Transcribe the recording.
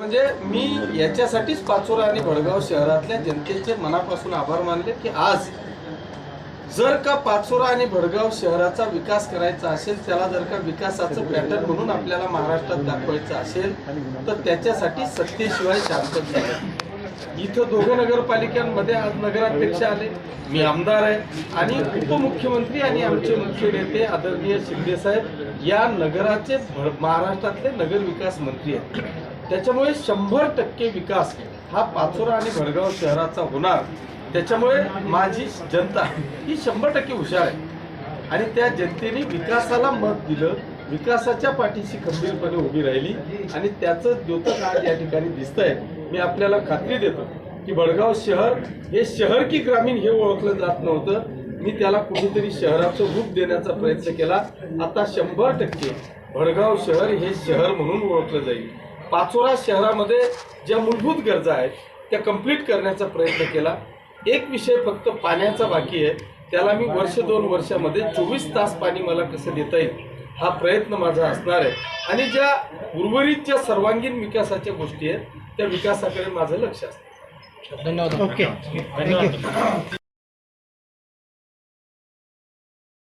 म्हणजे मी याच्यासाठीच पाचोरा आणि भडगाव शहरातल्या जनतेचे मनापासून आभार मानले की आज जर का पाचोरा आणि भडगाव शहराचा विकास करायचा असेल, त्याला जर का विकासाचं पॅटर्न म्हणून आपल्याला महाराष्ट्रात दाखवायचं असेल तर त्याच्यासाठी सत्तेशिवाय शांतता नाही. इथं दोघं नगरपालिकांमध्ये आज नगराध्यक्ष आले, मी आमदार आहे आणि उपमुख्यमंत्री आणि आमचे मुख्य नेते आदरणीय शिंदे साहेब या नगराचे महाराष्ट्रातले नगर विकास मंत्री आहेत. त्याच्यामुळे 100% विकास हा पाचोरा आणि भडगाव शहराचा होणार. त्याच्यामुळे माझी जनता ही 100% हुशार आहे आणि त्या जनतेने विकासाला मत दिलं, विकासाच्या पाठीशी खंबीरपणे उभी राहिली आणि त्याचं द्योतक आज या ठिकाणी दिसतंय. मी आपल्याला खात्री देतो की भडगाव शहर हे शहर की ग्रामीण हे ओळखलं जात नव्हतं. मी त्याला कुठेतरी शहराचं रूप देण्याचा प्रयत्न केला. आता 100% भडगाव शहर हे शहर म्हणून ओळखलं जाईल. पाचोरा शहरामध्ये ज्या मूलभूत गरजा आहेत त्या कंप्लीट करण्याचा प्रयत्न केला. एक विषय फक्त पाण्याचा बाकी आहे, त्याला मी वर्ष 2 वर्षामध्ये 24 तास पाणी मला कसं देता येईल हा प्रयत्न माझा असणार आहे आणि ज्या उर्वरित ज्या सर्वांगीण विकासाच्या गोष्टी आहेत त्या विकासाकडे माझं लक्ष असतं. धन्यवाद. ओके.